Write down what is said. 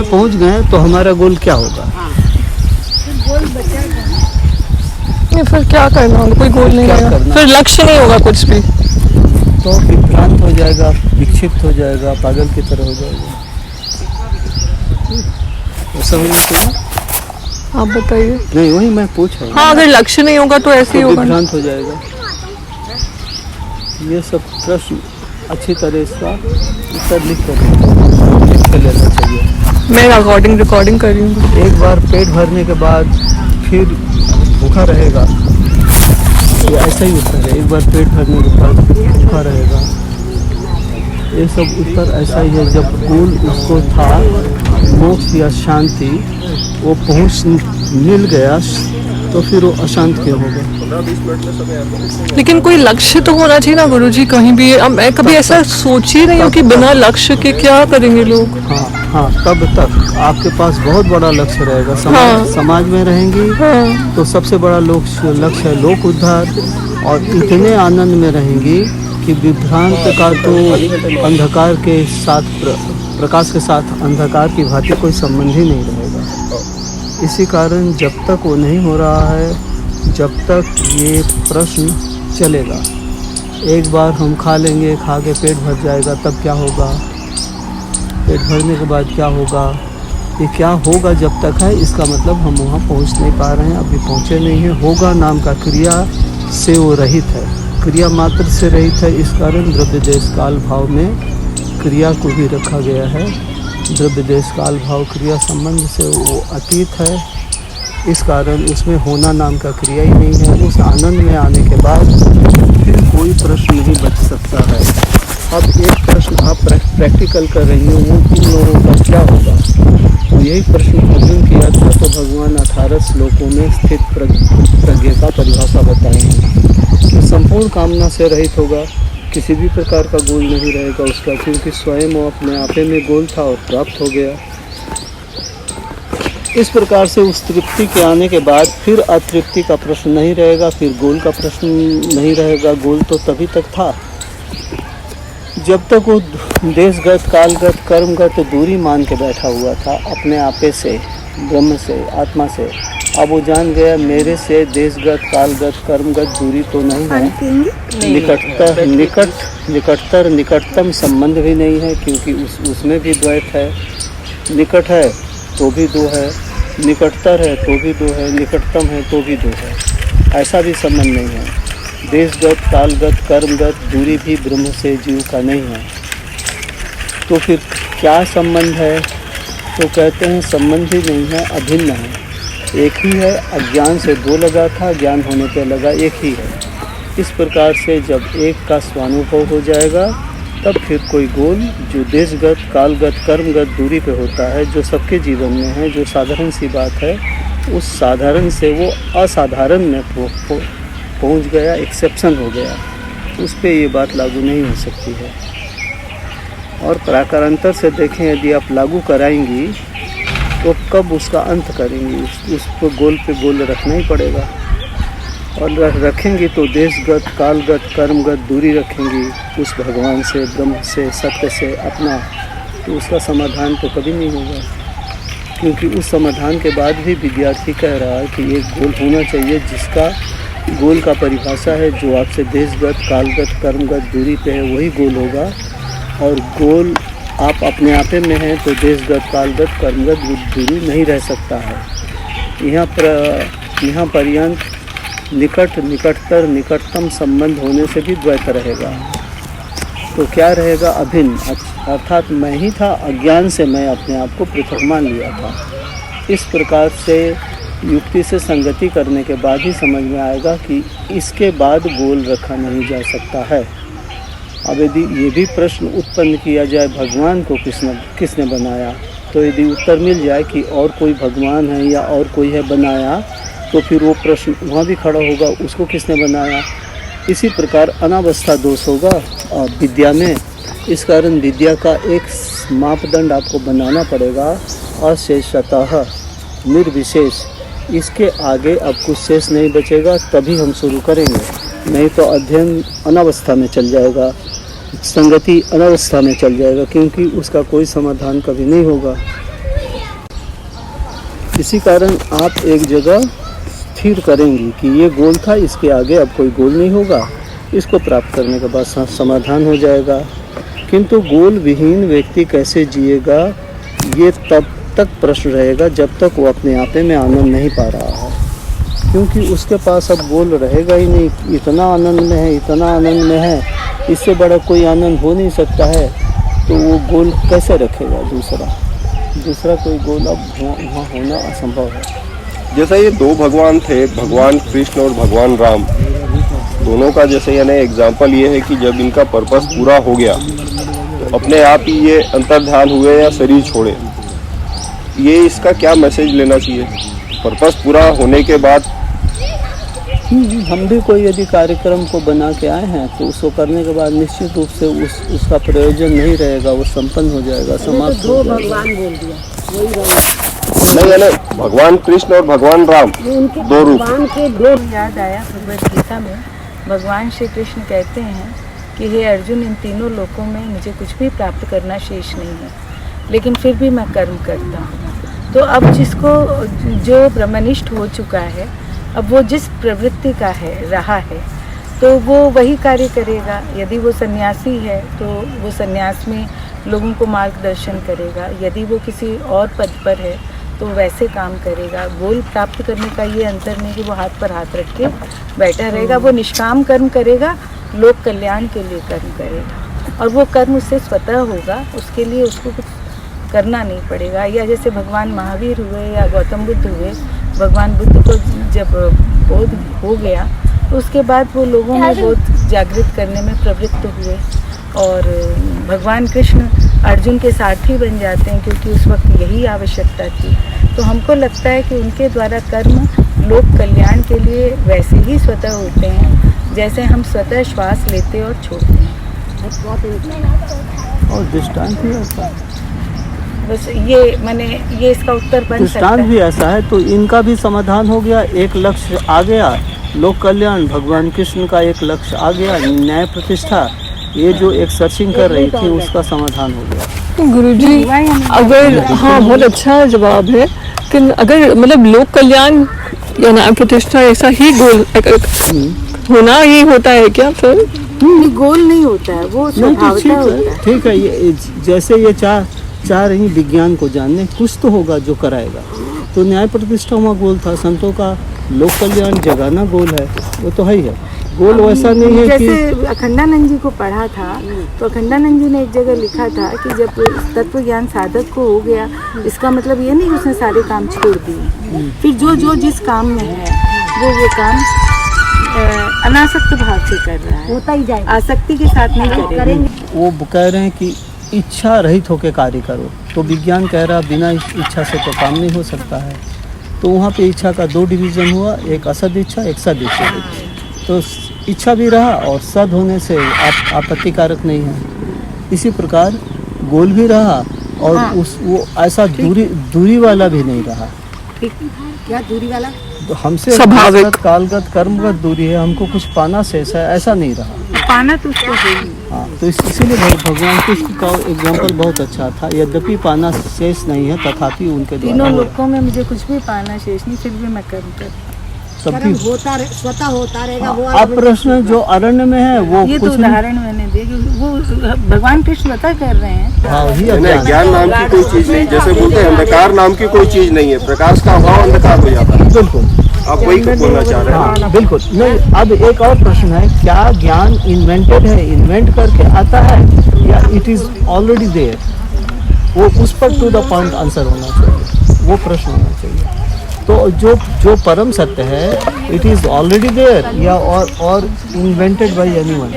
पहुंच गए तो हमारा गोल क्या होगा? फिर क्या करना होगा? कोई गोल नहीं रहेगा, फिर लक्ष्य नहीं होगा कुछ भी, तो विभ्रांत हो जाएगा, विक्षिप्त हो जाएगा, पागल की तरह हो जाएगा। समझ में? आप बताइए। नहीं, वही मैं पूछ रहा हूँ। हाँ, अगर लक्ष्य नहीं होगा तो ऐसे ही तो होगा, विभ्रांत हो जाएगा। ये सब प्रश्न अच्छी तरह इसका उत्तर लिख कर लेना चाहिए। मैं रिकॉर्डिंग कर रही हूँ। एक बार पेट भरने के बाद फिर भूखा रहेगा, ये ऐसा ही उत्तर है। एक बार पेट भरने के बाद भूखा रहेगा, ये सब उत्तर ऐसा ही है। जब गोल उसको था मोक्ष या शांति, वो पहुँच मिल गया तो फिर वो अशांत क्यों होगा? लेकिन कोई लक्ष्य तो होना चाहिए ना गुरुजी, कहीं भी। मैं कभी ऐसा सोच ही नहीं हूँ कि बिना लक्ष्य के क्या करेंगे लोग। हाँ, तब तक आपके पास बहुत बड़ा लक्ष्य रहेगा। समाज में रहेंगी तो सबसे बड़ा लक्ष्य है लोक उद्धार, और इतने आनंद में रहेंगी कि विभ्रांत का तो अंधकार के साथ, प्रकाश के साथ अंधकार की भांति कोई संबंध ही नहीं रहेगा। इसी कारण जब तक वो नहीं हो रहा है, जब तक ये प्रश्न चलेगा। एक बार हम खा लेंगे, खा के पेट भर जाएगा, तब क्या होगा? पेट भरने के बाद क्या होगा? ये क्या होगा जब तक है, इसका मतलब हम वहाँ पहुँच नहीं पा रहे हैं, अभी पहुँचे नहीं हैं। होगा नाम का क्रिया से वो रहित है, क्रिया मात्र से रहित है। इस कारण द्रव्य देश काल भाव में क्रिया को भी रखा गया है। द्रव्य देश काल भाव क्रिया संबंध से वो अतीत है, इस कारण उसमें होना नाम का क्रिया ही नहीं है। उस आनंद में आने के बाद फिर कोई प्रश्न नहीं बच सकता है। अब एक प्रश्न आप प्रैक्टिकल कर रही हो, वो इन लोगों का क्या होगा? तो यही प्रश्न अर्जुन किया था, तो भगवान 18 श्लोकों में स्थित प्रज्ञ का परिभाषा बताएंगे कि संपूर्ण कामना से रहित होगा, किसी भी प्रकार का गोल नहीं रहेगा उसका, क्योंकि स्वयं वो अपने आपे में गोल था और प्राप्त हो गया। इस प्रकार से उस तृप्ति के आने के बाद फिर अतृप्ति का प्रश्न नहीं रहेगा, फिर गोल का प्रश्न नहीं रहेगा। गोल तो तभी तक था जब तक वो देशगत, कालगत, कर्मगत दूरी मान के बैठा हुआ था अपने आपे से, ब्रह्म से, आत्मा से। अब वो जान गया मेरे से देशगत, कालगत, कर्मगत दूरी तो नहीं है, निकटतम संबंध भी नहीं है, क्योंकि उसमें भी द्वैत है। निकट है तो भी दो है, निकटतर है तो भी दो है, निकटतम है तो भी दो है, ऐसा भी संबंध नहीं है। देशगत, कालगत, कर्मगत दूरी भी ब्रह्म से जीव का नहीं है। तो फिर क्या संबंध है? तो कहते हैं संबंध ही नहीं है, अभिन्न है, एक ही है। अज्ञान से दो लगा था, ज्ञान होने पे लगा एक ही है। इस प्रकार से जब एक का स्वानुभव हो जाएगा, तब फिर कोई गोल जो देशगत, कालगत, कर्मगत दूरी पे होता है, जो सबके जीवन में है, जो साधारण सी बात है, उस साधारण से वो असाधारण में पहुंच गया, एक्सेप्शन हो गया, उस पे ये बात लागू नहीं हो सकती है। और प्राकारांतर से देखें, यदि आप लागू कराएंगी तो कब उसका अंत करेंगी? उसको गोल पे गोल रखना ही पड़ेगा, और रखेंगी तो देशगत, कालगत, कर्मगत दूरी रखेंगी उस भगवान से, ब्रह्म से, सत्य से अपना, तो उसका समाधान तो कभी नहीं होगा। क्योंकि उस समाधान के बाद भी विद्यार्थी कह रहा है कि एक गोल होना चाहिए, जिसका गोल का परिभाषा है जो आपसे देशगत, कालगत, कर्मगत दूरी पे है, वही गोल होगा। और गोल आप अपने आपे में हैं तो देशगत, कालगत, कर्मगत दूरी नहीं रह सकता है। यहाँ पर्यंत निकट, निकटतर, निकटतम संबंध होने से भी द्वैत रहेगा। तो क्या रहेगा? अभिन्न, अर्थात मैं ही था, अज्ञान से मैं अपने आप को पृथक मान लिया था। इस प्रकार से युक्ति से संगति करने के बाद ही समझ में आएगा कि इसके बाद गोल रखा नहीं जा सकता है। अब यदि ये भी प्रश्न उत्पन्न किया जाए भगवान को किसने बनाया, तो यदि उत्तर मिल जाए कि और कोई भगवान है या और कोई है बनाया, तो फिर वो प्रश्न वहाँ भी खड़ा होगा, उसको किसने बनाया। इसी प्रकार अनावस्था दोष होगा विद्या में। इस कारण विद्या का एक मापदंड आपको बनाना पड़ेगा, अशेषतः, निर्विशेष। इसके आगे अब कुछ शेष नहीं बचेगा, तभी हम शुरू करेंगे, नहीं तो अध्ययन अनावस्था में चल जाएगा, संगति अनावस्था में चल जाएगा, क्योंकि उसका कोई समाधान कभी नहीं होगा। इसी कारण आप एक जगह स्थिर करेंगी कि ये गोल था, इसके आगे अब कोई गोल नहीं होगा, इसको प्राप्त करने के बाद समाधान हो जाएगा। किंतु गोल विहीन व्यक्ति कैसे जिएगा, ये तब तक प्रश्न रहेगा जब तक वो अपने आपे में आनंद नहीं पा रहा है, क्योंकि उसके पास अब गोल रहेगा ही नहीं। इतना आनंद में है, इतना आनंद में है, इससे बड़ा कोई आनंद हो नहीं सकता है, तो वो गोल कैसे रखेगा? दूसरा कोई गोल अब वहाँ होना असंभव है। जैसा ये दो भगवान थे, भगवान कृष्ण और भगवान राम, दोनों का जैसे यानी एग्जाम्पल ये है कि जब इनका पर्पस पूरा हो गया तो अपने आप ही ये अंतर्ध्यान हुए या शरीर छोड़े। ये इसका क्या मैसेज लेना चाहिए पर्पस पूरा होने के बाद? हम भी कोई यदि कार्यक्रम को बना के आए हैं तो उसको करने के बाद निश्चित रूप से उसका प्रयोजन नहीं रहेगा, वो संपन्न हो जाएगा, समाप्त हो जाएगा। भगवान बोल दिया, नहीं यानी भगवान कृष्ण और भगवान राम दो रूप। भगवान के दो याद आया भगवद गीता में भगवान श्री कृष्ण कहते हैं कि हे अर्जुन, इन तीनों लोकों में मुझे कुछ भी प्राप्त करना शेष नहीं है, लेकिन फिर भी मैं कर्म करता हूँ। तो अब जिसको जो ब्रह्मनिष्ठ हो चुका है, अब वो जिस प्रवृत्ति का रहा है तो वो वही कार्य करेगा। यदि वो सन्यासी है तो वो सन्यास में लोगों को मार्गदर्शन करेगा, यदि वो किसी और पद पर है तो वैसे काम करेगा। गोल प्राप्त करने का ये अंतर नहीं कि वो हाथ पर हाथ रख के बैठा रहेगा, वो निष्काम कर्म करेगा, लोक कल्याण के लिए कर्म करेगा, और वो कर्म उससे स्वतः होगा, उसके लिए उसको कुछ करना नहीं पड़ेगा। या जैसे भगवान महावीर हुए या गौतम बुद्ध हुए, भगवान बुद्ध को जब बोध हो गया तो उसके बाद वो लोगों में बहुत जागृत करने में प्रवृत्त हुए, और भगवान कृष्ण अर्जुन के सारथी बन जाते हैं, क्योंकि उस वक्त यही आवश्यकता थी। तो हमको लगता है कि उनके द्वारा कर्म लोक कल्याण के लिए वैसे ही स्वतः होते हैं जैसे हम स्वतः श्वास लेते और छोड़ते हैं। और दृष्टांत भी ऐसा है, बस ये इसका उत्तर बन सकता दृष्टांत है। भी ऐसा है, तो इनका भी समाधान हो गया, एक लक्ष्य आ गया, लोक कल्याण। भगवान कृष्ण का एक लक्ष्य आ गया, न्याय प्रतिष्ठा। ये जो एक सर्चिंग कर रही थी उसका समाधान हो गया। गुरुजी, अगर हाँ, बहुत अच्छा जवाब है कि अगर मतलब लोक कल्याण या न्याय प्रतिष्ठा ऐसा ही गोल होना ही होता है क्या? फिर नहीं, गोल नहीं होता है, वो स्वभावतः होता है। ठीक है, ये जैसे ये चाह रही विज्ञान को जानने, कुछ तो होगा जो कराएगा। तो न्याय प्रतिष्ठा वहाँ गोल था, संतों का लोक कल्याण जगाना गोल है, वो तो है ही है। गोल वैसा नहीं है कि जैसे अखंडानंद जी को पढ़ा था तो अखंडानंद जी ने एक जगह लिखा था कि जब तत्व ज्ञान साधक को हो गया, इसका मतलब ये नहीं कि उसने सारे काम छोड़ दिए, फिर जो जिस काम में है वो काम अनासक्त भाव से कर रहा है, होता ही जाए, आसक्ति के साथ नहीं करेंगे। वो कह रहे हैं कि इच्छा रहित होकर कार्य करो, तो विज्ञान कह रहा बिना इच्छा से तो काम नहीं हो सकता है। तो वहाँ पे इच्छा का दो डिवीज़न हुआ, एक असद इच्छा, एक सद इच्छा। तो इच्छा भी रहा और सद होने से आपत्तिकारक नहीं है। इसी प्रकार गोल भी रहा और वो ऐसा दूरी वाला भी नहीं रहा। क्या दूरी वाला? तो हमसे स्वाभाविक कालगत कर्मगत दूरी है, हमको कुछ पाना शेष है, ऐसा नहीं रहा। पाना तो उसको है ही। हाँ, तो इसीलिए भगवान कृष्ण का एग्जाम्पल बहुत अच्छा था। यद्यपि पाना शेष नहीं है, तथापि उनके तीनों द्वारा लोगों में मुझे कुछ भी पाना शेष नहीं, फिर भी मैं कर्म करता। सब भी स्वतः होता रहेगा। वो अब प्रश्न जो अरण्य में है वो ये तो कुछ नहीं। उदाहरण मैंने दिया कि वो भगवान कृष्ण बता कर रहे हैं। हाँ, वही नहीं, अज्ञान। ज्ञान नाम की कोई चीज नहीं, जैसे बोलते हैं अंधकार नाम की कोई चीज नहीं है, प्रकाश का अभाव अंधकार हो जाता है। बिल्कुल, आप वही बोलना चाह रहे हैं? हाँ, बिल्कुल नहीं। अब एक और प्रश्न है, क्या ज्ञान इन्वेंटेड है, इन्वेंट करके आता है, या इट इज ऑलरेडी देयर? वो उस पर टू द पॉइंट आंसर होना चाहिए, वो प्रश्न होना चाहिए। तो जो परम सत्य है, इट इज ऑलरेडी देयर या और इन्वेंटेड बाय एनीवन?